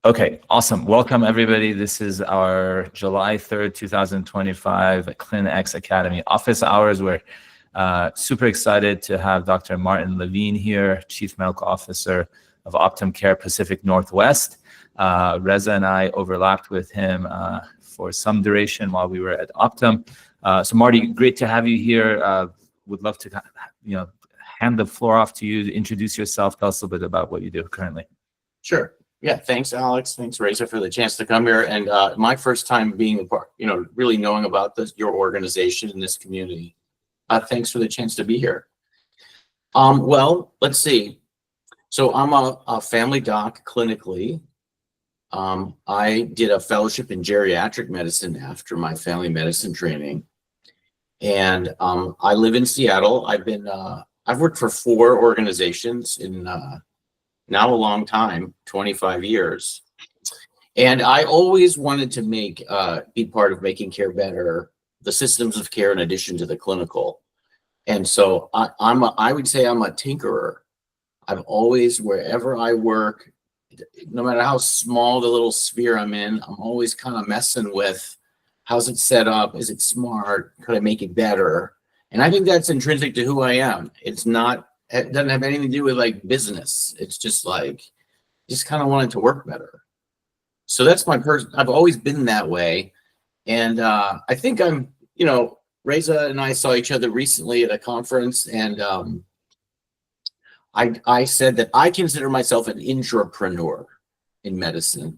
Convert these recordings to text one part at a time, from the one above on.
Okay, awesome. Welcome, everybody. This is our July 3rd, 2025 ClinX Academy Office Hours. We're super excited to have Dr. Martin Levine here, Chief Medical Officer of Optum Care Pacific Northwest. Reza and I overlapped with him for some duration while we were at Optum. So Marty, great to have you here. Would love to hand the floor off to you to introduce yourself. Tell us a little bit about what you do currently. Sure. Yeah, thanks, Alex. Thanks, Reza, for the chance to come here. And my first time being a part, really knowing about your organization in this community. Thanks for the chance to be here. Well, let's see. So I'm a family doc clinically. I did a fellowship in geriatric medicine after my family medicine training. And I live in Seattle. I've worked for 4 organizations in now a long time, 25 years. And I always wanted to be part of making care better, the systems of care in addition to the clinical. And so I would say I'm a tinkerer. I've always, wherever I work, no matter how small the little sphere I'm in, I'm always kind of messing with how's it set up? Is it smart? Could I make it better? And I think that's intrinsic to who I am. It doesn't have anything to do with like business. It's just kind of wanted to work better. So that's my person. I've always been that way. And I think Reza and I saw each other recently at a conference, and I said that I consider myself an intrapreneur in medicine.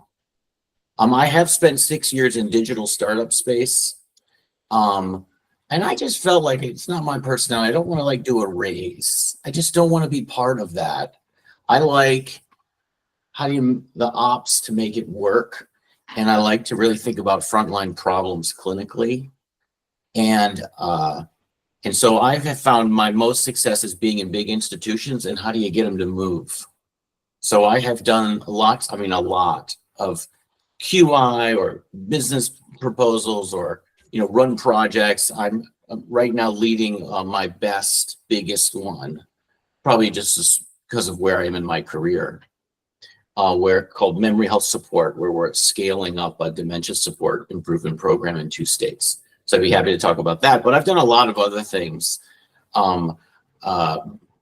I have spent 6 years in digital startup space. And I just felt like it's not my personality. I don't want to do a race. I just don't want to be part of that. I like the ops to make it work. And I like to really think about frontline problems clinically. And so I have found my most success is being in big institutions and how do you get them to move? So I have done a lot of QI or business proposals or run projects. I'm right now leading my biggest one, probably just because of where I am in my career, called Memory Health Support, where we're scaling up a dementia support improvement program in 2 states. So I'd be happy to talk about that. But I've done a lot of other things,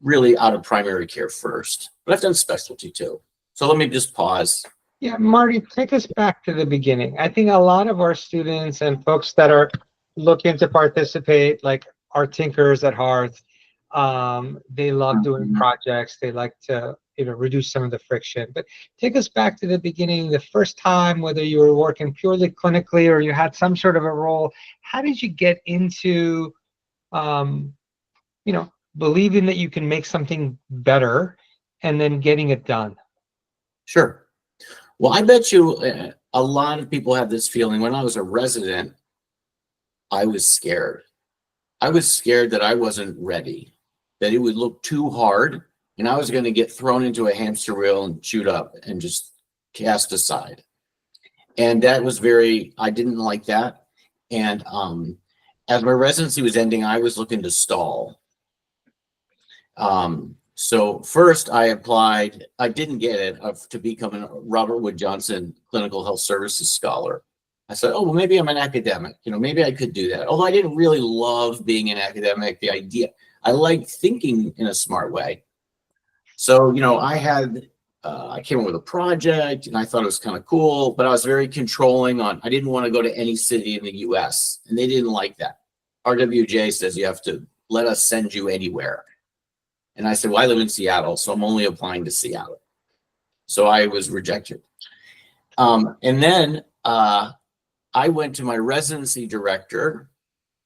really out of primary care first. But I've done specialty too. So let me just pause. Yeah, Marty, take us back to the beginning. I think a lot of our students and folks that are looking to participate, are tinkers at heart. They love doing projects. They like to, reduce some of the friction. But take us back to the beginning, the first time, whether you were working purely clinically or you had some sort of a role. How did you get into, believing that you can make something better and then getting it done? Sure. Well, I bet you a lot of people have this feeling. When I was a resident, I was scared. I was scared that I wasn't ready, that it would look too hard, and I was going to get thrown into a hamster wheel and chewed up and just cast aside. And that was I didn't like that. And as my residency was ending, I was looking to stall. So first I applied, I didn't get it, to become a Robert Wood Johnson Clinical Health Services Scholar. I said, oh, well, maybe I'm an academic, maybe I could do that. Although I didn't really love being an academic, the idea, I liked thinking in a smart way. So, I came up with a project and I thought it was kind of cool, but I was very controlling I didn't want to go to any city in the US, and they didn't like that. RWJ says you have to let us send you anywhere. And I said, well, I live in Seattle, so I'm only applying to Seattle. So I was rejected. And then I went to my residency director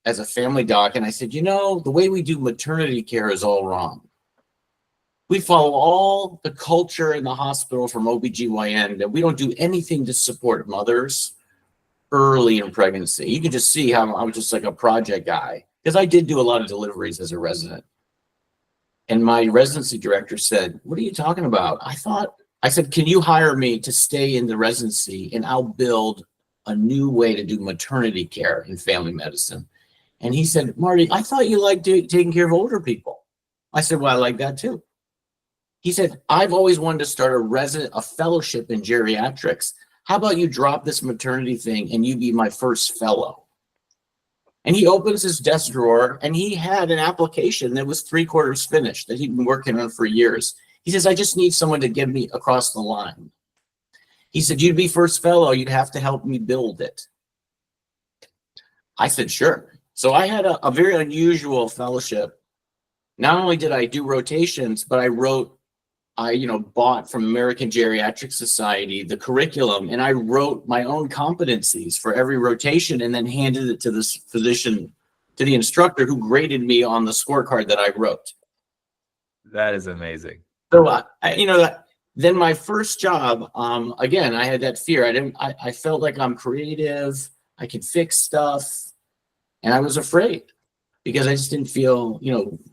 as a family doc, and I said, the way we do maternity care is all wrong. We follow all the culture in the hospital from OBGYN that we don't do anything to support mothers early in pregnancy. You can just see how I was just like a project guy, because I did do a lot of deliveries as a resident. And my residency director said, what are you talking about? I said, can you hire me to stay in the residency and I'll build a new way to do maternity care in family medicine? And he said, Marty, I thought you liked taking care of older people. I said, well, I like that too. He said, I've always wanted to start a fellowship in geriatrics. How about you drop this maternity thing and you be my first fellow? And he opens his desk drawer and he had an application that was 3/4 finished that he'd been working on for years. He says, I just need someone to get me across the line. He said, you'd be first fellow, you'd have to help me build it. I said, sure. So I had a very unusual fellowship. Not only did I do rotations, but I bought from American Geriatric Society the curriculum, and I wrote my own competencies for every rotation and then handed it to the physician, to the instructor who graded me on the scorecard that I wrote. That is amazing. So, then my first job, again, I had that fear. I felt like I'm creative, I can fix stuff, and I was afraid because I just didn't feel,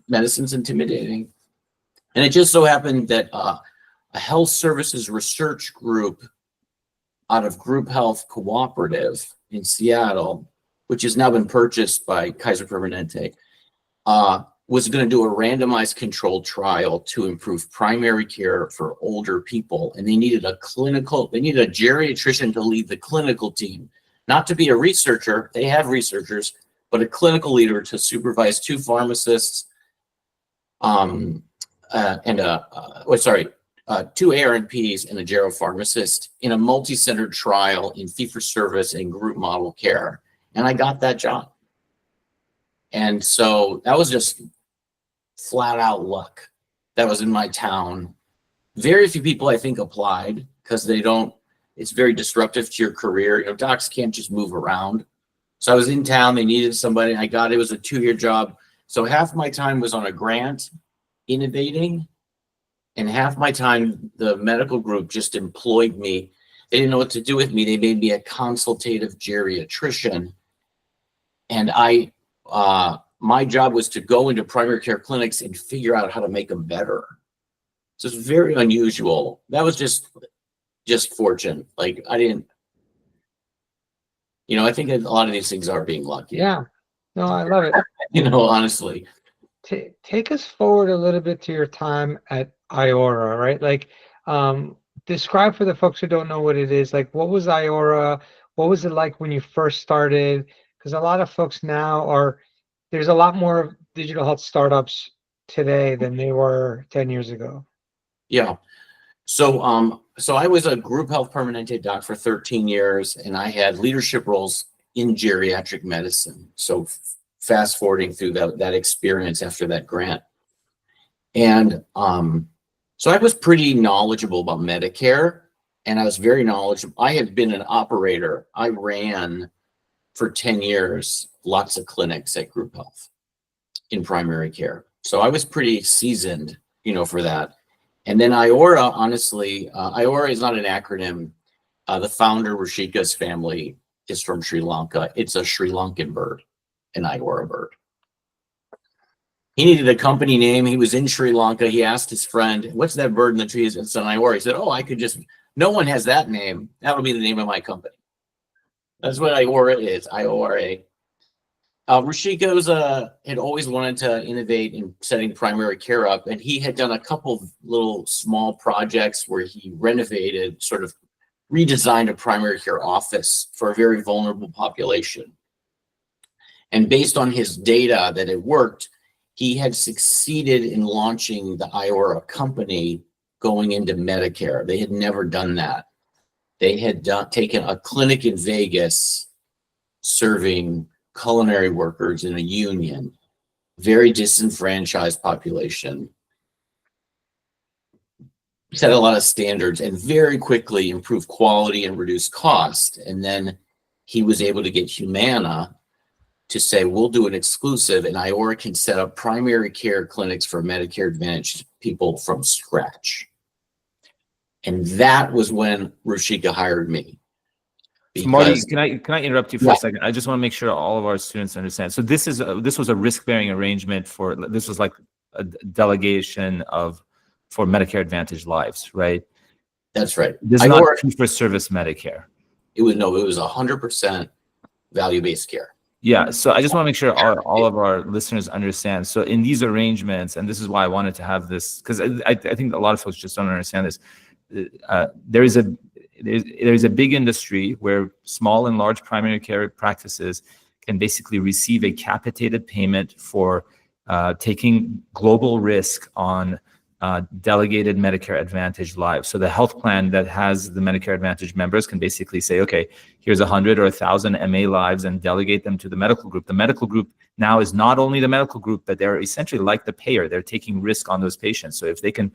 medicine's intimidating. And it just so happened that a health services research group out of Group Health Cooperative in Seattle, which has now been purchased by Kaiser Permanente, was going to do a randomized controlled trial to improve primary care for older people. And they needed a geriatrician to lead the clinical team, not to be a researcher. They have researchers, but a clinical leader to supervise 2 pharmacists, 2 ARNPs and a geropharmacist in a multi-center trial in fee-for-service and group model care. And I got that job. And so that was just flat out luck. That was in my town. Very few people, I think, applied because it's very disruptive to your career. Docs can't just move around. So I was in town, they needed somebody, I got it. It was a 2-year job. So half my time was on a grant innovating, and half my time the medical group just employed me. They didn't know what to do with me. They made me a consultative geriatrician. And my job was to go into primary care clinics and figure out how to make them better. So it's very unusual. That was just fortune. Like I didn't, I think a lot of these things are being lucky. Yeah. No, I love it. Honestly. Take us forward a little bit to your time at IORA, right? Like, describe for the folks who don't know what it is. Like, what was IORA? What was it like when you first started? Because a lot of folks now there's a lot more digital health startups today than they were 10 years ago. Yeah. So I was a group health permanente doc for 13 years, and I had leadership roles in geriatric medicine. So fast forwarding through that experience after that grant. And so I was pretty knowledgeable about Medicare, and I was very knowledgeable. I had been an operator. I ran for 10 years, lots of clinics at Group Health in primary care. So I was pretty seasoned, for that. And then IORA, honestly, IORA is not an acronym. The founder, Rushika's family, is from Sri Lanka. It's a Sri Lankan bird, an IORA bird. He needed a company name. He was in Sri Lanka. He asked his friend, what's that bird in the trees? It's an IORA. He said, no one has that name. That'll be the name of my company. That's what IORA is, IORA. Rushika had always wanted to innovate in setting primary care up, and he had done a couple little small projects where he renovated, sort of redesigned a primary care office for a very vulnerable population. And based on his data that it worked, he had succeeded in launching the IORA company going into Medicare. They had never done that. They had taken a clinic in Vegas serving culinary workers in a union, very disenfranchised population, set a lot of standards and very quickly improved quality and reduced cost. And then he was able to get Humana to say, we'll do an exclusive, and IORA can set up primary care clinics for Medicare Advantage people from scratch. And that was when Rushika hired me. So Marty, can I interrupt you for a second? I just want to make sure all of our students understand. So this was a risk-bearing arrangement this was like a delegation for Medicare Advantage lives, right? That's right. This is not fee-for-service Medicare. It was 100% value-based care. Yeah, so I just want to make sure all of our listeners understand. So in these arrangements, and this is why I wanted to have this, because I think a lot of folks just don't understand this. There's a big industry where small and large primary care practices can basically receive a capitated payment for taking global risk on delegated Medicare Advantage lives. So the health plan that has the Medicare Advantage members can basically say, okay, here's 100 or 1,000 MA lives and delegate them to the medical group. The medical group now is not only the medical group, but they're essentially like the payer. They're taking risk on those patients. So if they can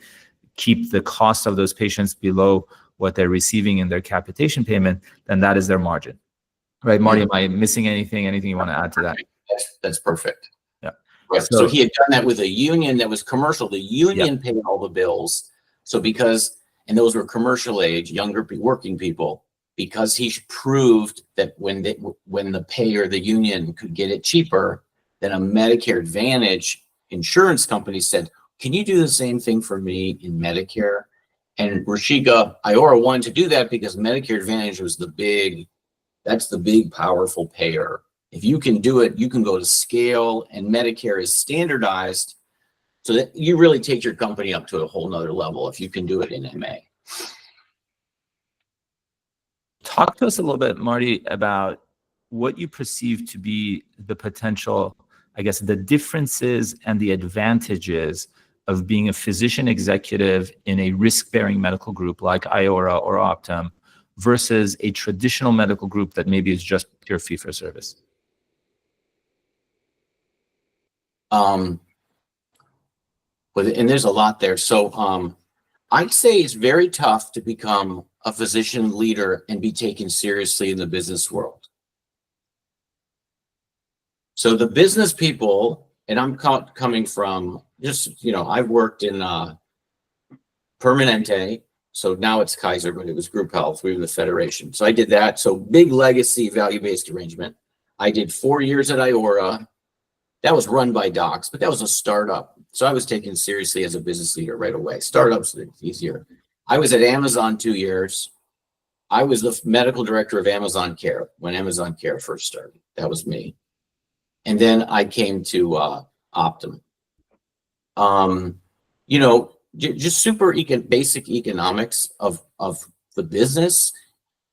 keep the cost of those patients below what they're receiving in their capitation payment, then that is their margin. Right, Marty, am I missing anything? Anything you want to add to that? That's perfect. Yeah. Right. So he had done that with a union that was commercial. The union paid all the bills. So and those were commercial age, younger working people, because he proved that when the payer, the union, could get it cheaper, then a Medicare Advantage insurance company said, can you do the same thing for me in Medicare? And Rashika Iora wanted to do that because Medicare Advantage was that's the big, powerful payer. If you can do it, you can go to scale, and Medicare is standardized so that you really take your company up to a whole nother level if you can do it in MA. Talk to us a little bit, Marty, about what you perceive to be the potential, I guess, the differences and the advantages of being a physician executive in a risk-bearing medical group like Iora or Optum versus a traditional medical group that maybe is just pure fee-for-service. And there's a lot there. So I'd say it's very tough to become a physician leader and be taken seriously in the business world. So the business people, and I'm coming from I've worked in Permanente. So now it's Kaiser, but it was group health. We were the federation. So I did that. So big legacy value-based arrangement. I did 4 years at Iora. That was run by docs, but that was a startup. So I was taken seriously as a business leader right away. Startups are easier. I was at Amazon 2 years. I was the medical director of Amazon Care when Amazon Care first started. That was me. And then I came to Optum. Just super basic economics of the business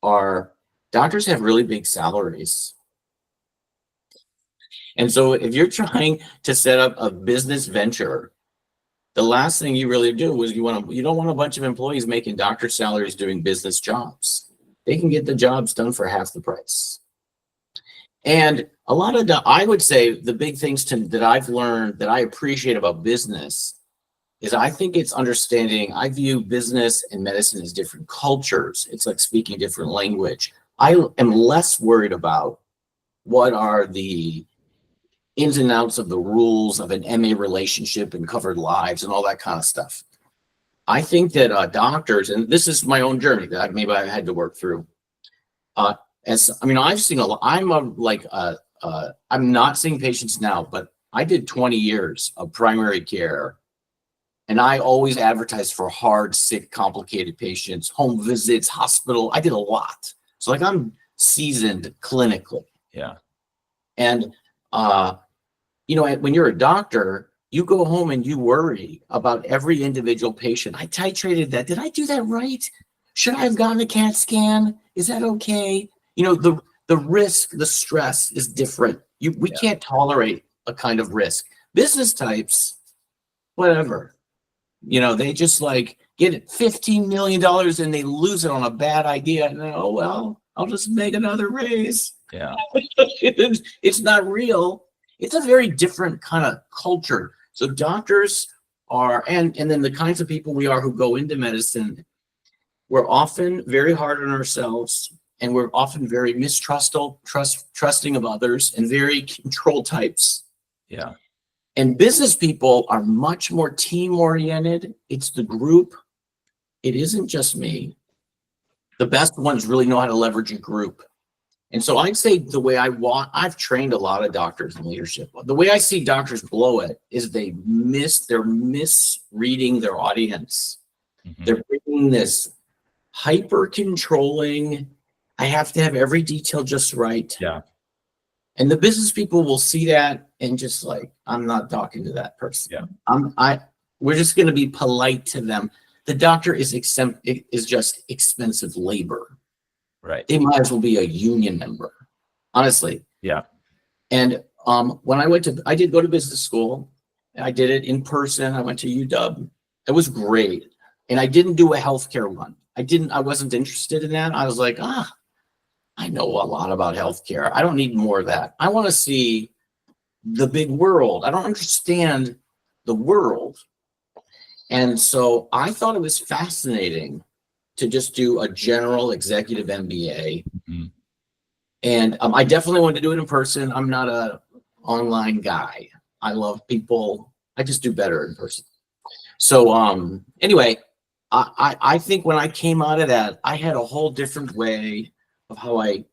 are doctors have really big salaries. And so if you're trying to set up a business venture, the last thing you really do is you don't want a bunch of employees making doctor salaries doing business jobs. They can get the jobs done for half the price. And a lot of I would say the big things that I've learned that I appreciate about business is I think it's understanding. I view business and medicine as different cultures. It's like speaking a different language. I am less worried about what are the ins and outs of the rules of an MA relationship and covered lives and all that kind of stuff. I think that doctors, and this is my own journey that maybe I had to work through. I've seen a lot. I'm not seeing patients now, but I did 20 years of primary care, and I always advertised for hard, sick, complicated patients, home visits, hospital. I did a lot. So I'm seasoned clinically. Yeah. And when you're a doctor, you go home and you worry about every individual patient. I titrated that. Did I do that right? Should I have gotten a CAT scan? Is that okay? The risk, the stress is different. We can't tolerate a kind of risk. Business types, whatever. They just get $15 million and they lose it on a bad idea. And oh, well, I'll just make another raise. Yeah. It's not real. It's a very different kind of culture. So doctors are, and then the kinds of people we are who go into medicine, we're often very hard on ourselves, and we're often very trusting of others, and very control types. Yeah. And business people are much more team oriented. It's the group. It isn't just me. The best ones really know how to leverage a group. And so I'd say the way I've trained a lot of doctors in leadership. The way I see doctors blow it is they're misreading their audience. Mm-hmm. They're bringing this hyper controlling, I have to have every detail just right. Yeah. And the business people will see that and just like, I'm not talking to that person. Yeah. We're just going to be polite to them. The doctor is just expensive labor. Right. They might as well be a union member, honestly. Yeah. And when I did go to business school. I did it in person. I went to UW. It was great. And I didn't do a healthcare one. I wasn't interested in that. I was like, I know a lot about healthcare. I don't need more of that. I want to see the big world. I don't understand the world. And so I thought it was fascinating to just do a general executive MBA. Mm-hmm. And I definitely wanted to do it in person. I'm not a online guy. I love people. I just do better in person. So anyway, I think when I came out of that, I had a whole different way of how I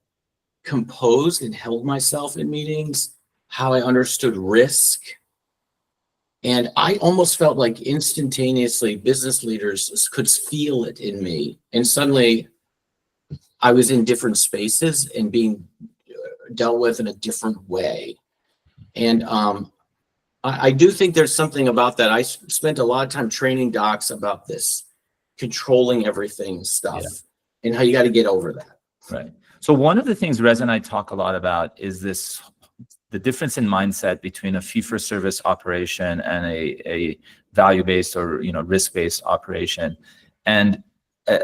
composed and held myself in meetings, how I understood risk. And I almost felt like instantaneously business leaders could feel it in me. And suddenly I was in different spaces and being dealt with in a different way. And I do think there's something about that. I spent a lot of time training docs about this controlling everything stuff and how you got to get over that. Right. So one of the things Reza and I talk a lot about is the difference in mindset between a fee-for-service operation and a value-based or risk-based operation. And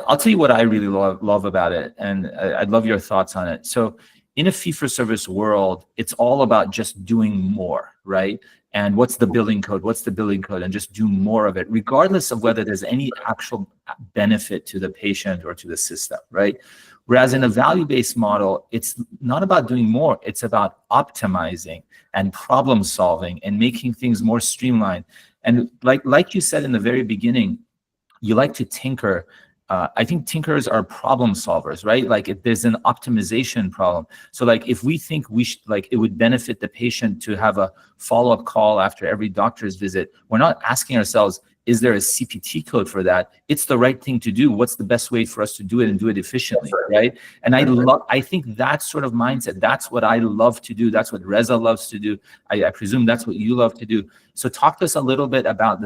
I'll tell you what I really love about it, and I'd love your thoughts on it. So in a fee-for-service world, it's all about just doing more, right? And what's the billing code? What's the billing code? And just do more of it, regardless of whether there's any actual benefit to the patient or to the system, right? Whereas in a value-based model, it's not about doing more. It's about optimizing and problem solving and making things more streamlined. And like you said in the very beginning, you like to tinker. I think tinkers are problem solvers, right? Like if there's an optimization problem. So like if we think it would benefit the patient to have a follow-up call after every doctor's visit, we're not asking ourselves, is there a CPT code for that? It's the right thing to do. What's the best way for us to do it and do it efficiently, right? And I think that sort of mindset, that's what I love to do. That's what Reza loves to do. I presume that's what you love to do. So talk to us a little bit about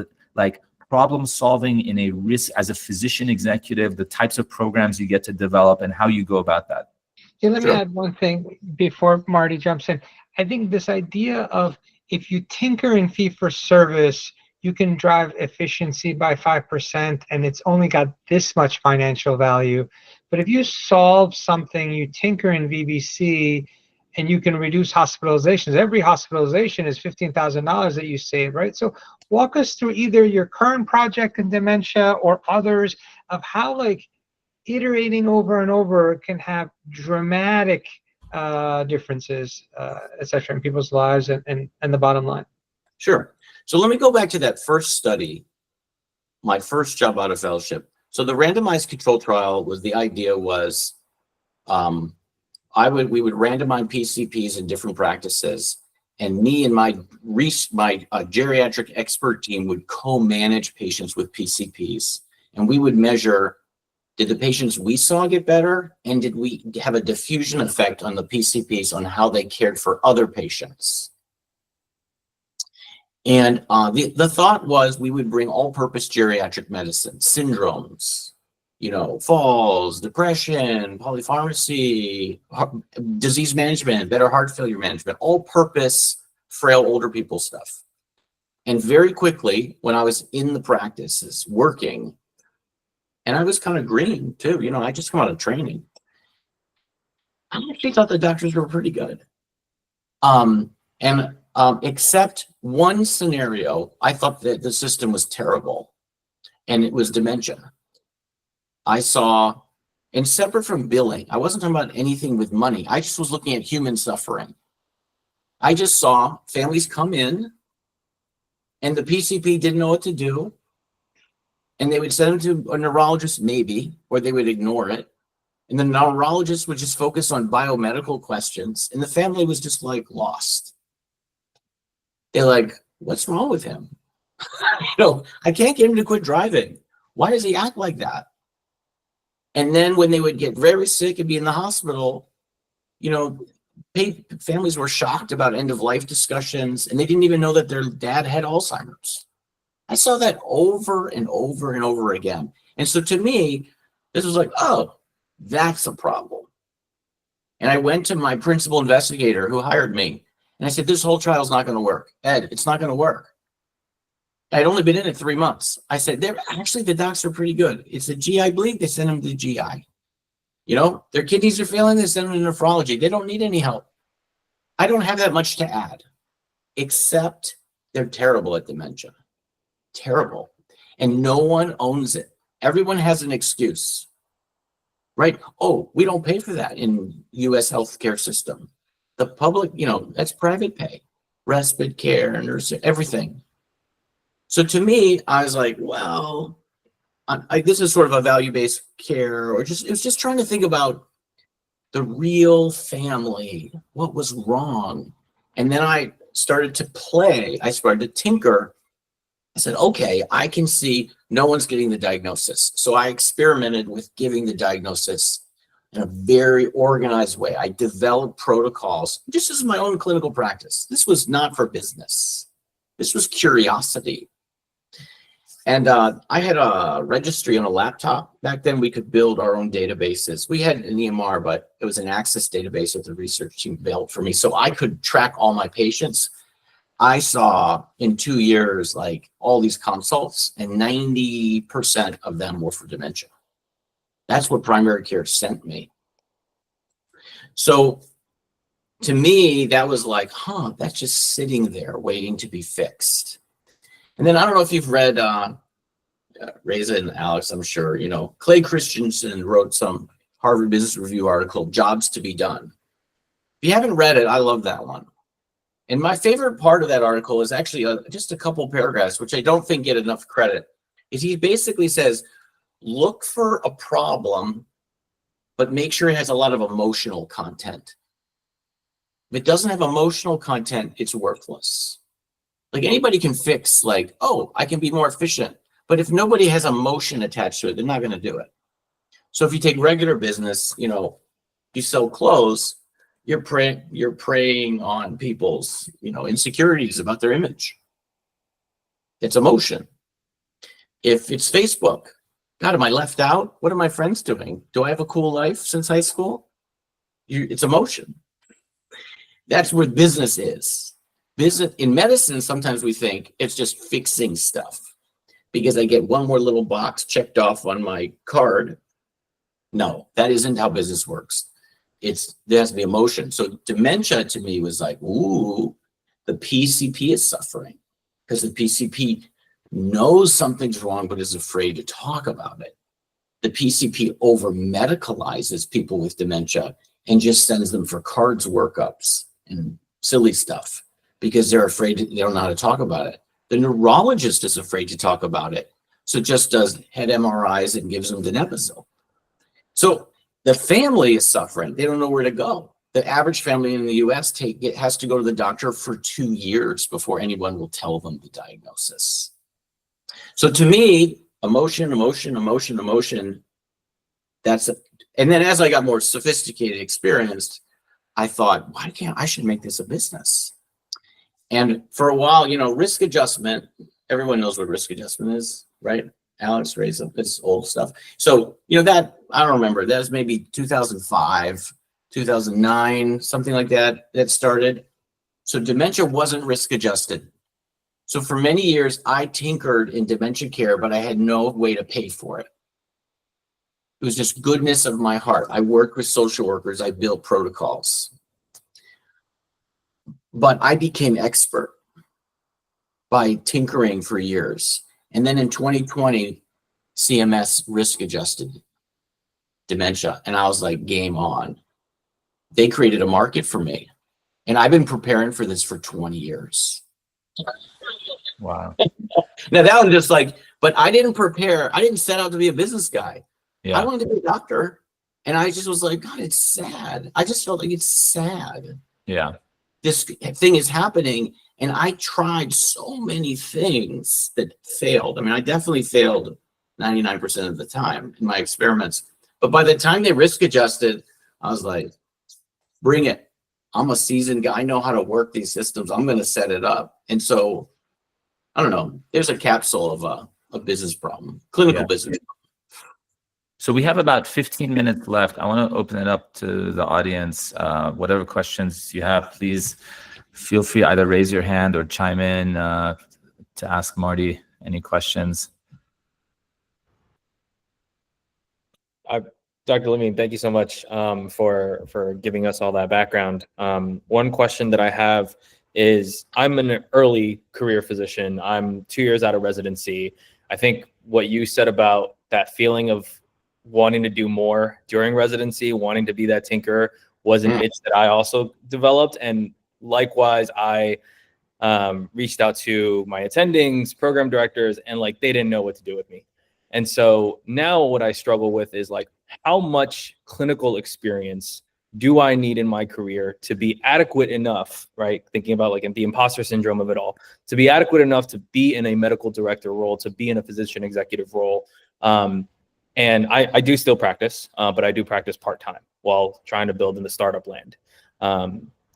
problem solving in a risk as a physician executive, the types of programs you get to develop and how you go about that. Yeah, let me add one thing before Marty jumps in. I think this idea of if you tinker in fee for service, you can drive efficiency by 5% and it's only got this much financial value. But if you solve something, you tinker in VBC and you can reduce hospitalizations. Every hospitalization is $15,000 that you save, right? So walk us through either your current project in dementia or others of how iterating over and over can have dramatic differences, et cetera, in people's lives and the bottom line. Sure. So let me go back to that first study, my first job out of fellowship. So the randomized control trial was, the idea was, we would randomize PCPs in different practices, and me and my geriatric expert team would co-manage patients with PCPs, and we would measure, did the patients we saw get better, and did we have a diffusion effect on the PCPs on how they cared for other patients? And the thought was we would bring all-purpose geriatric medicine, syndromes, falls, depression, polypharmacy, disease management, better heart failure management, all-purpose, frail older people stuff. And very quickly, when I was in the practices working, and I was kind of green too, I just come out of training, I actually thought the doctors were pretty good. Except one scenario, I thought that the system was terrible, and it was dementia. I saw, and separate from billing, I wasn't talking about anything with money. I just was looking at human suffering. I just saw families come in, and the PCP didn't know what to do, and they would send them to a neurologist maybe, or they would ignore it. And the neurologist would just focus on biomedical questions, and the family was just lost. They're like, what's wrong with him? I can't get him to quit driving. Why does he act like that? And then when they would get very sick and be in the hospital, Families were shocked about end of life discussions, and they didn't even know that their dad had Alzheimer's. I saw that over and over and over again. And so to me, this was like, oh, that's a problem. And I went to my principal investigator who hired me, and I said, this whole trial is not going to work. Ed, it's not going to work. I'd only been in it 3 months. I said, they're actually, the docs are pretty good. It's a GI bleed, they send them to the GI. You know, their kidneys are failing, they send them to nephrology. They don't need any help. I don't have that much to add, except they're terrible at dementia. Terrible. And no one owns it. Everyone has an excuse, right? Oh, we don't pay for that in US healthcare system. The public, you know, that's private pay, respite care, nursing, everything. So to me, I was like, well, this is sort of a value-based care, or it was just trying to think about the real family, what was wrong. And then I started to play, I started to tinker. I said, okay, I can see no one's getting the diagnosis. So I experimented with giving the diagnosis in a very organized way. I developed protocols, just as my own clinical practice. This was not for business. This was curiosity. And I had a registry on a laptop. Back then, we could build our own databases. We had an EMR, but it was an Access database that the research team built for me. So I could track all my patients. I saw in 2 years, like all these consults, and 90% of them were for dementia. That's what primary care sent me. So to me, that was like, huh, that's just sitting there waiting to be fixed. And then I don't know if you've read Reza and Alex, I'm sure, you know, Clay Christensen wrote some Harvard Business Review article, Jobs to be Done. If you haven't read it, I love that one. And my favorite part of that article is actually just a couple paragraphs, which I don't think get enough credit. Is he basically says, look for a problem, but make sure it has a lot of emotional content. If it doesn't have emotional content, it's worthless. Like anybody can fix like, oh, I can be more efficient. But if nobody has emotion attached to it, they're not going to do it. So if you take regular business, you know, you sell clothes, you're preying on people's, you know, insecurities about their image. It's emotion. If it's Facebook, God, am I left out? What are my friends doing? Do I have a cool life since high school? It's emotion. That's what business is. Business in medicine, sometimes we think it's just fixing stuff because I get one more little box checked off on my card. No, that isn't how business works. There has to be emotion. So dementia to me was like, ooh, the PCP is suffering because the PCP knows something's wrong but is afraid to talk about it. The PCP over medicalizes people with dementia and just sends them for cards workups and silly stuff, because they're afraid, they don't know how to talk about it. The neurologist is afraid to talk about it, so just does head MRIs and gives them donepezil. So the family is suffering. They don't know where to go. The average family in the US has to go to the doctor for 2 years before anyone will tell them the diagnosis. So to me, emotion. And then as I got more sophisticated, experienced, I thought, I should make this a business. And for a while, you know, risk adjustment, everyone knows what risk adjustment is, right? Alex, Reza, it's old stuff. So, you know, that, I don't remember, that was maybe 2005, 2009, something like that, that started. So dementia wasn't risk adjusted. So for many years, I tinkered in dementia care, but I had no way to pay for it. It was just goodness of my heart. I worked with social workers. I built protocols. But I became expert by tinkering for years. And then in 2020, CMS risk adjusted dementia. And I was like, game on. They created a market for me. And I've been preparing for this for 20 years. Wow. Now that was just like, but I didn't prepare. I didn't set out to be a business guy. Yeah. I wanted to be a doctor. And I just was like, God, it's sad. I just felt like it's sad. Yeah. This thing is happening, and I tried so many things that failed. I mean, I definitely failed 99% of the time in my experiments. But by the time they risk adjusted, I was like, bring it. I'm a seasoned guy. I know how to work these systems. I'm going to set it up. And so, I don't know, there's a capsule of a business problem, clinical business. So we have about 15 minutes left. I want to open it up to the audience. Whatever questions you have, please feel free either raise your hand or chime in to ask Marty any questions. Dr. Levine, thank you so much for giving us all that background. One question that I have is, I'm an early career physician. I'm 2 years out of residency. I think what you said about that feeling of wanting to do more during residency, wanting to be that tinker, was an itch that I also developed. And likewise, I reached out to my attendings, program directors, and like they didn't know what to do with me. And so now what I struggle with is like, how much clinical experience do I need in my career to be adequate enough, right? Thinking about like the imposter syndrome of it all, to be adequate enough to be in a medical director role, to be in a physician executive role. And I do still practice, but I do practice part-time while trying to build in the startup land.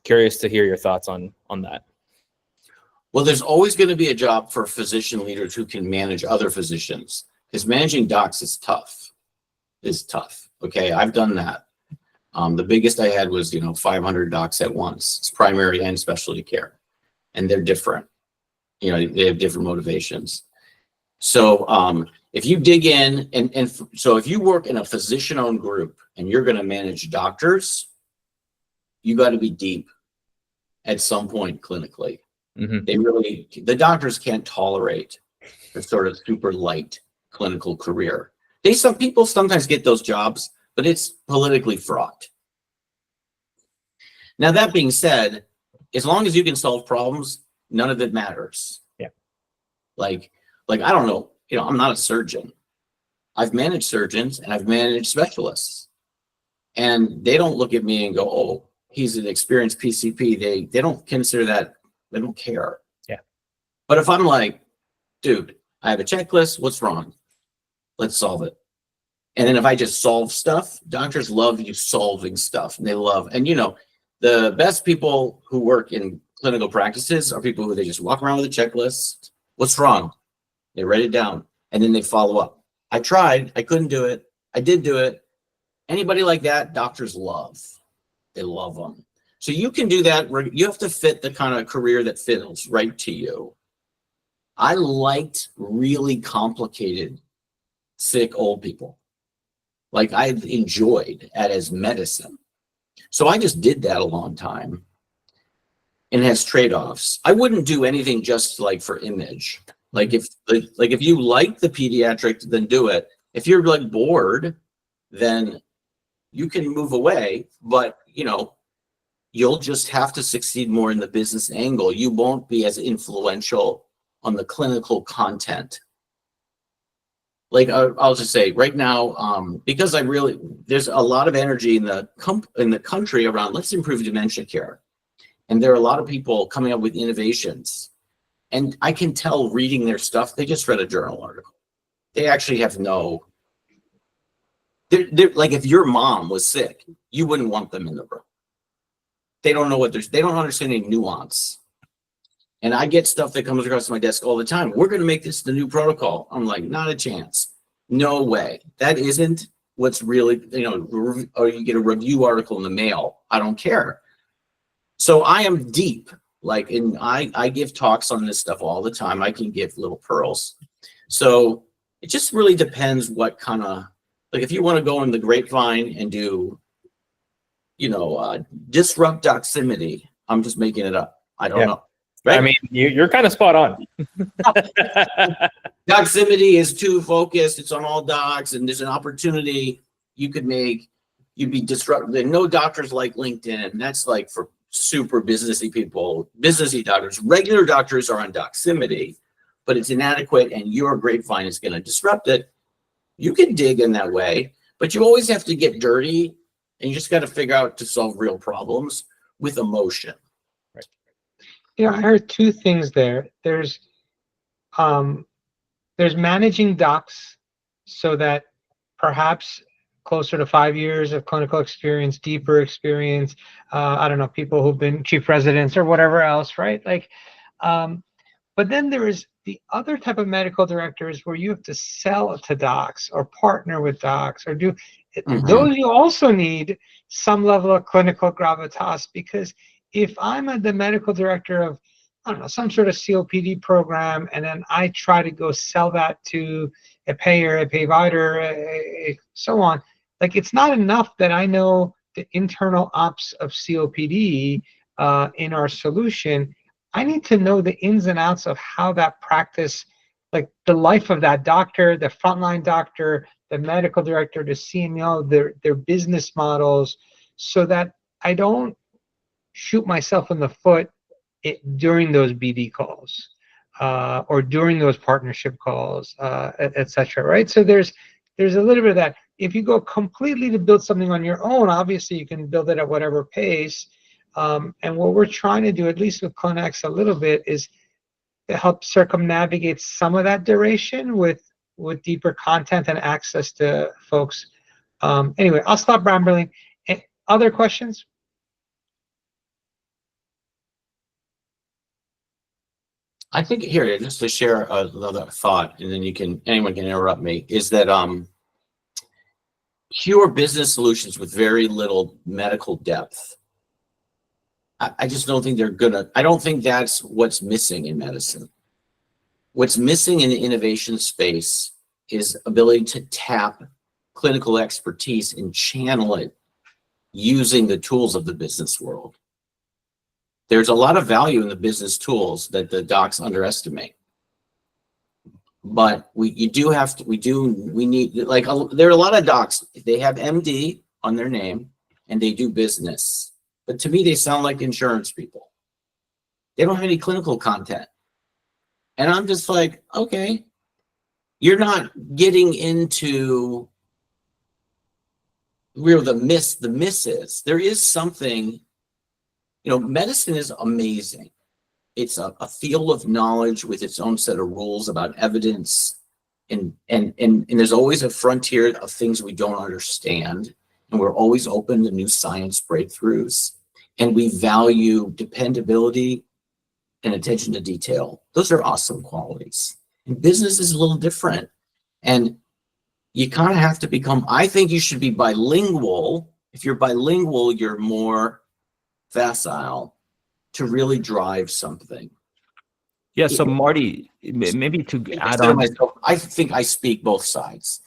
Curious to hear your thoughts on that. Well, there's always going to be a job for physician leaders who can manage other physicians, because managing docs is tough. Okay, I've done that. The biggest I had was 500 docs at once. It's primary and specialty care, and they're different. They have different motivations. So if you dig in, and so if you work in a physician-owned group and you're going to manage doctors, you got to be deep at some point clinically. The doctors can't tolerate the sort of super light clinical career. Some people sometimes get those jobs, but it's politically fraught. Now, that being said, as long as you can solve problems, none of it matters. Yeah. Like I don't know, I'm not a surgeon. I've managed surgeons and I've managed specialists, and they don't look at me and go, oh, he's an experienced PCP. They don't consider that. They don't care. Yeah. But if I'm like, dude, I have a checklist. What's wrong? Let's solve it. And then if I just solve stuff, doctors love you solving stuff. And they love, and the best people who work in clinical practices are people who they just walk around with a checklist. What's wrong? They write it down and then they follow up. I tried, I couldn't do it. I did do it. Anybody like that, doctors love. They love them. So you can do that. You have to fit the kind of career that feels right to you. I liked really complicated, sick old people. Like I enjoyed it as medicine. So I just did that a long time. And it has trade-offs. I wouldn't do anything just like for image. Like if you like the pediatric, then do it. If you're like bored, then you can move away. But you'll just have to succeed more in the business angle. You won't be as influential on the clinical content. Like I'll just say right now, because there's a lot of energy in the country around let's improve dementia care, and there are a lot of people coming up with innovations, and I can tell reading their stuff, they just read a journal article. They actually have they're like if your mom was sick, you wouldn't want them in the room. They don't know they don't understand any nuance. And I get stuff that comes across my desk all the time. We're going to make this the new protocol. I'm like, not a chance. No way. That isn't what's really, or you get a review article in the mail. I don't care. So I am deep. I give talks on this stuff all the time. I can give little pearls. So it just really depends what kind of, if you want to go in the grapevine and do, disrupt doximity. I'm just making it up. I don't know. Right? I mean, you're kind of spot on. Doximity is too focused. It's on all docs, and there's an opportunity you could make. You'd be disrupted. No doctors like LinkedIn. That's like for super businessy people, businessy doctors. Regular doctors are on doximity, but it's inadequate, and your grapevine is going to disrupt it. You can dig in that way, but you always have to get dirty, and you just got to figure out to solve real problems with emotion. I heard two things there. There's managing docs so that perhaps closer to 5 years of clinical experience, deeper experience. I don't know, people who've been chief residents or whatever else, right? Like, but then there is the other type of medical directors where you have to sell to docs or partner with docs or do those. You also need some level of clinical gravitas, because if I'm the medical director of, I don't know, some sort of COPD program, and then I try to go sell that to a payer, a provider, so on, like, it's not enough that I know the internal ops of COPD in our solution. I need to know the ins and outs of how that practice, like the life of that doctor, the frontline doctor, the medical director, the CMO, their business models, so that I don't shoot myself in the foot during those BD calls or during those partnership calls, et cetera, right? So there's a little bit of that. If you go completely to build something on your own, obviously you can build it at whatever pace. And what we're trying to do, at least with ClinX a little bit, is to help circumnavigate some of that duration with deeper content and access to folks. Anyway, I'll stop rambling. Other questions? I think here, just to share another thought, and then anyone can interrupt me, is that pure business solutions with very little medical depth, I just don't think I don't think that's what's missing in medicine. What's missing in the innovation space is ability to tap clinical expertise and channel it using the tools of the business world. There's a lot of value in the business tools that the docs underestimate. But we need, like, there are a lot of docs, they have MD on their name and they do business. But to me, they sound like insurance people. They don't have any clinical content. And I'm just like, okay, you're not getting into where the miss is. There is something, medicine is amazing. It's a field of knowledge with its own set of rules about evidence. And there's always a frontier of things we don't understand. And we're always open to new science breakthroughs. And we value dependability and attention to detail. Those are awesome qualities. And business is a little different. And you kind of have to become, I think you should be bilingual. If you're bilingual, you're more facile to really drive something. Yeah, so Marty, maybe to add on. I think I speak both sides.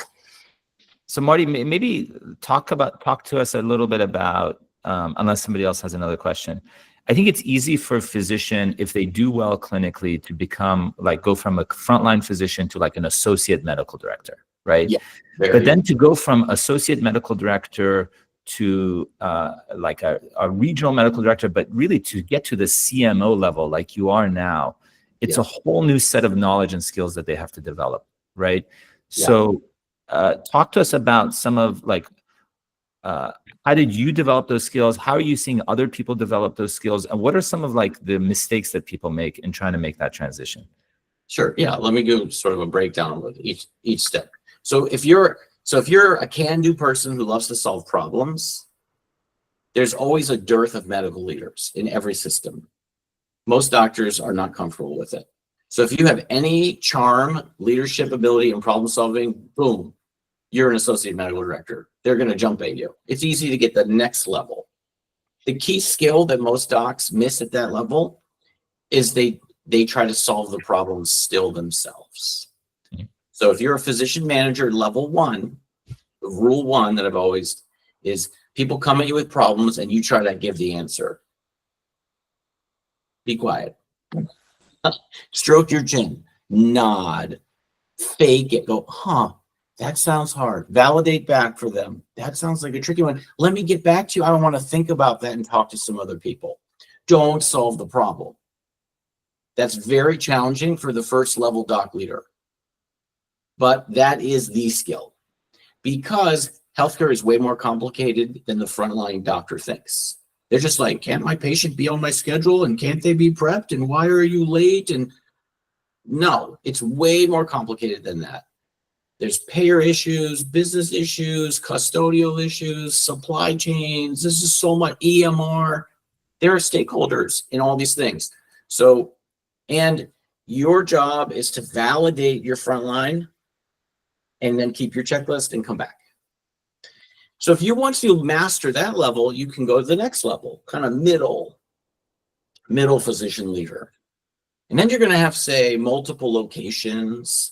So Marty, maybe talk to us a little bit about, unless somebody else has another question. I think it's easy for a physician, if they do well clinically, to become, like, go from a frontline physician to like an associate medical director, right? Yeah. But then to go from associate medical director to like a regional medical director, but really to get to the CMO level like you are now, it's a whole new set of knowledge and skills that they have to develop, right? Yeah. So talk to us about some of, like, how did you develop those skills? How are you seeing other people develop those skills? And what are some of, like, the mistakes that people make in trying to make that transition? Sure. Yeah. Let me give sort of a breakdown with each step. So if you're a can-do person who loves to solve problems, there's always a dearth of medical leaders in every system. Most doctors are not comfortable with it. So if you have any charm, leadership ability, and problem solving, boom, you're an associate medical director. They're going to jump at you. It's easy to get the next level. The key skill that most docs miss at that level is they try to solve the problems still themselves. Mm-hmm. So if you're a physician manager level 1, rule 1 that I've always is people come at you with problems and you try to give the answer. Be quiet. Stroke your chin. Nod. Fake it. Go, that sounds hard. Validate back for them. That sounds like a tricky one. Let me get back to you. I don't want to think about that and talk to some other people. Don't solve the problem. That's very challenging for the first level doc leader. But that is the skill, because healthcare is way more complicated than the frontline doctor thinks. They're just like, can't my patient be on my schedule? And can't they be prepped? And why are you late? And no, it's way more complicated than that. There's payer issues, business issues, custodial issues, supply chains. This is so much EMR. There are stakeholders in all these things. So, and your job is to validate your front line and then keep your checklist and come back. So if you want to master that level, you can go to the next level, kind of middle physician leader. And then you're going to have, say, multiple locations,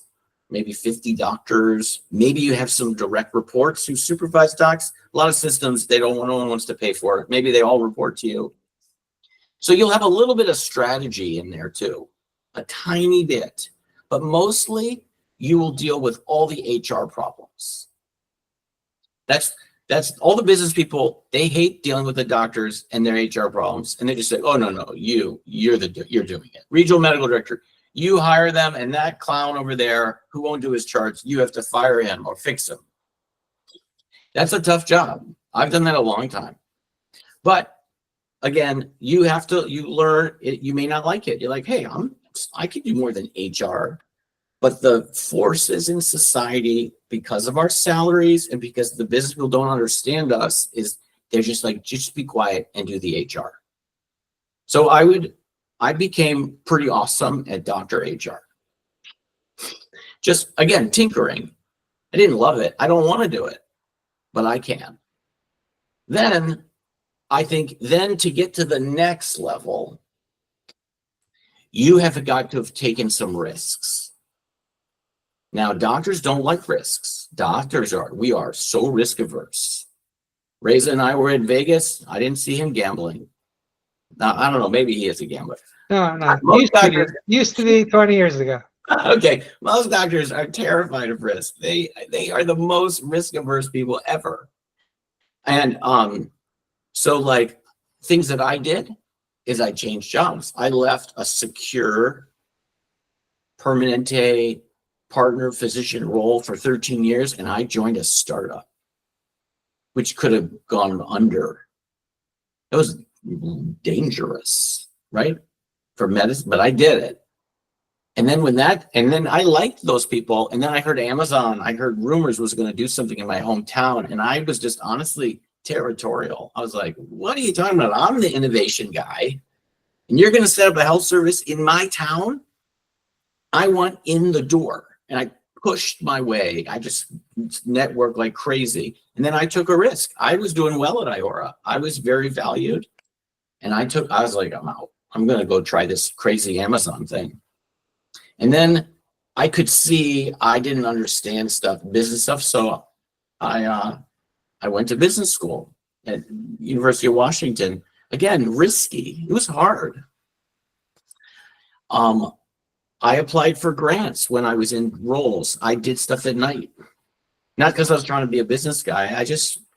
maybe 50 doctors. Maybe you have some direct reports who supervise docs. A lot of systems, no one wants to pay for it. Maybe they all report to you. So you'll have a little bit of strategy in there too, a tiny bit, but mostly you will deal with all the HR problems. That's all the business people, they hate dealing with the doctors and their HR problems. And they just say, oh, no, you're doing it. Regional medical director, you hire them, and that clown over there who won't do his charts, you have to fire him or fix him. That's a tough job. I've done that a long time. But again, you learn it. You may not like it. You're like, hey, I can do more than HR. But the forces in society, because of our salaries and because the business people don't understand us, is they're just like, just be quiet and do the HR. So I became pretty awesome at Dr. HR. Just, again, tinkering. I didn't love it. I don't want to do it, but I can. Then I think to get to the next level, you have got to have taken some risks. Now, doctors don't like risks. We are so risk averse. Reza and I were in Vegas. I didn't see him gambling. Now, I don't know, maybe he is a gambler. No. Used to be 20 years ago. Okay, most doctors are terrified of risk. They are the most risk averse people ever. And so like things that I did is I changed jobs. I left a secure permanente partner physician role for 13 years, and I joined a startup, which could have gone under. It was dangerous, right? For medicine, but I did it. And then I liked those people. And then I heard I heard rumors was going to do something in my hometown. And I was just honestly territorial. I was like, what are you talking about? I'm the innovation guy. And you're going to set up a health service in my town? I want in the door. And I pushed my way. I just networked like crazy. And then I took a risk. I was doing well at Iora. I was very valued. And I was like, I'm out. I'm going to go try this crazy Amazon thing. And then I could see I didn't understand business stuff. So I went to business school at University of Washington. Again, risky. It was hard. I applied for grants when I was in roles. I did stuff at night. Not because I was trying to be a business guy.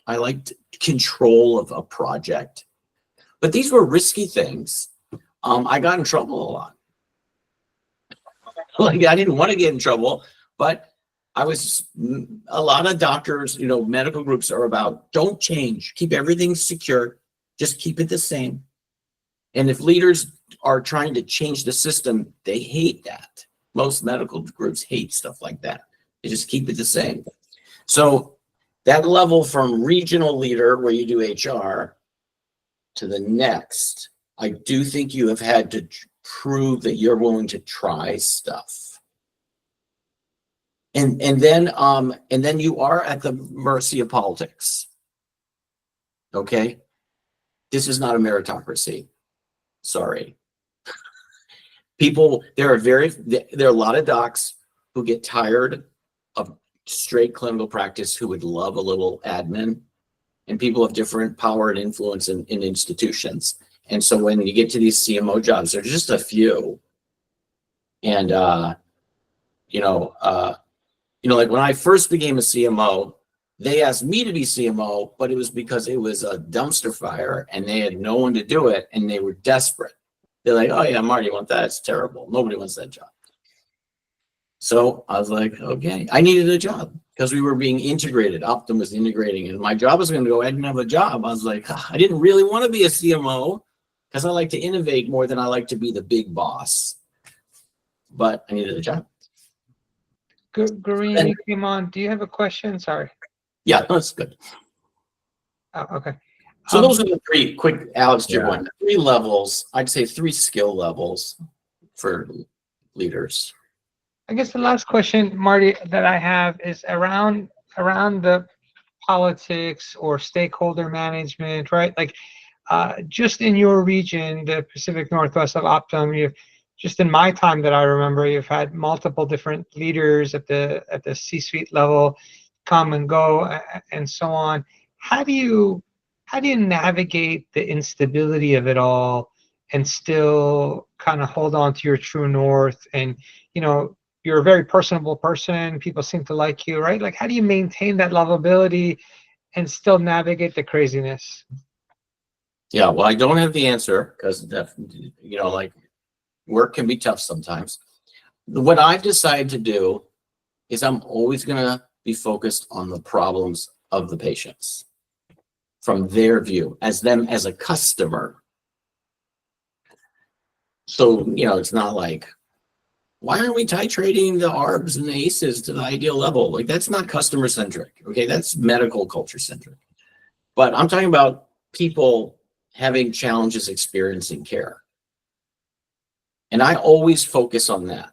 I liked control of a project. But these were risky things. I got in trouble a lot. Like I didn't want to get in trouble, but a lot of doctors, medical groups are about don't change, keep everything secure, just keep it the same. And if leaders are trying to change the system, they hate that. Most medical groups hate stuff like that. They just keep it the same. So that level from regional leader where you do HR to the next, I do think you have had to prove that you're willing to try stuff. And then you are at the mercy of politics. Okay? This is not a meritocracy. Sorry. There are a lot of docs who get tired of straight clinical practice who would love a little admin, and people have different power and influence in institutions. And so when you get to these CMO jobs, there's just a few. And, like when I first became a CMO, they asked me to be CMO, but it was because it was a dumpster fire and they had no one to do it and they were desperate. They're like, oh yeah, Marty, you want that? It's terrible. Nobody wants that job. So I was like, okay, I needed a job because we were being integrated. Optum was integrating and my job was going to go. I didn't have a job. I was like, I didn't really want to be a CMO because I like to innovate more than I like to be the big boss. But I needed a job. Gurini came on. Do you have a question? Sorry. Yeah, that's good. Oh, okay. So those are the three quick, Alex, to your Yeah. point, 3 levels. I'd say 3 skill levels for leaders. I guess the last question, Marty, that I have is around the politics or stakeholder management, right? Like, just in your region, the Pacific Northwest of Optum, you've just in my time that I remember, you've had multiple different leaders at the C-suite level come and go and so on. How do you navigate the instability of it all and still kind of hold on to your true north? And you're a very personable person. People seem to like you, right? Like, how do you maintain that lovability and still navigate the craziness? Yeah, well, I don't have the answer because, like, work can be tough sometimes. What I've decided to do is I'm always going to be focused on the problems of the patients from their view, as them as a customer. So, it's not like, why aren't we titrating the ARBs and the ACEs to the ideal level? Like, that's not customer centric. Okay, that's medical culture centric. But I'm talking about people having challenges experiencing care. And I always focus on that.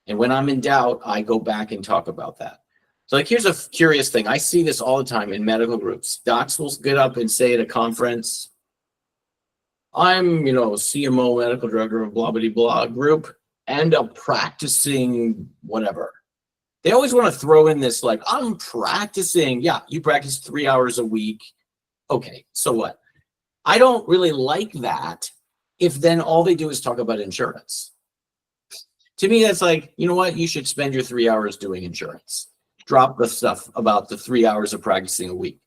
And when I'm in doubt, I go back and talk about that. So, like, here's a curious thing. I see this all the time in medical groups. Docs will get up and say at a conference, I'm, CMO, medical director of blah, blah, blah group, and a practicing whatever. They always want to throw in this, like, I'm practicing. Yeah, you practice 3 hours a week. Okay, so what? I don't really like that if then all they do is talk about insurance. To me, that's like, you know what? You should spend your 3 hours doing insurance. Drop the stuff about the 3 hours of practicing a week.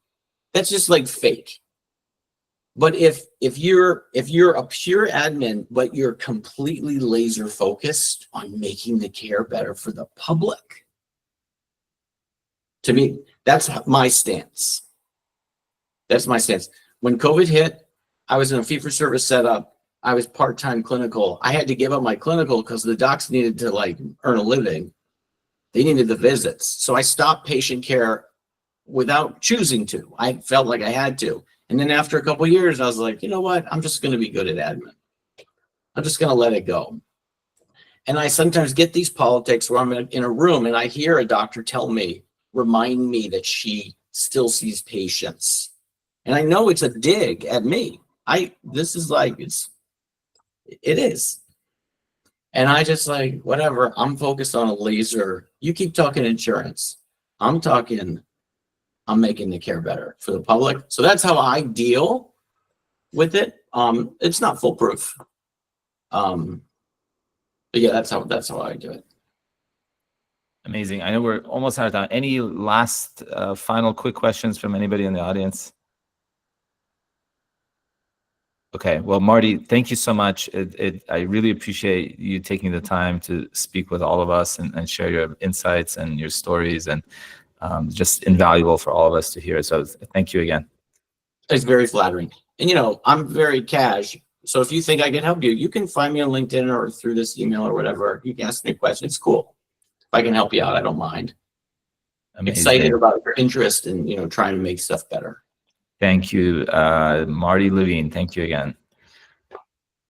That's just like fake. But if you're a pure admin, but you're completely laser focused on making the care better for the public, to me, that's my stance. That's my stance. When COVID hit, I was in a fee-for-service setup. I was part-time clinical. I had to give up my clinical because the docs needed to earn a living. They needed the visits. So I stopped patient care without choosing to. I felt like I had to. And then after a couple of years, I was like, you know what? I'm just going to be good at admin. I'm just going to let it go. And I sometimes get these politics where I'm in a room and I hear a doctor remind me that she still sees patients. And I know it's a dig at me. It is. And I just whatever, I'm focused on a laser. You keep talking insurance. I'm making the care better for the public. So that's how I deal with it. It's not foolproof. But yeah, that's how I do it. Amazing. I know we're almost out of time. Any last final quick questions from anybody in the audience? Okay, well, Marty, thank you so much. I really appreciate you taking the time to speak with all of us and share your insights and your stories, and just invaluable for all of us to hear. So thank you again. It's very flattering. And, I'm very cash. So if you think I can help you, you can find me on LinkedIn or through this email or whatever. You can ask me a question. It's cool. If I can help you out, I don't mind. I'm excited about your interest in, trying to make stuff better. Thank you, Marty Levine. Thank you again.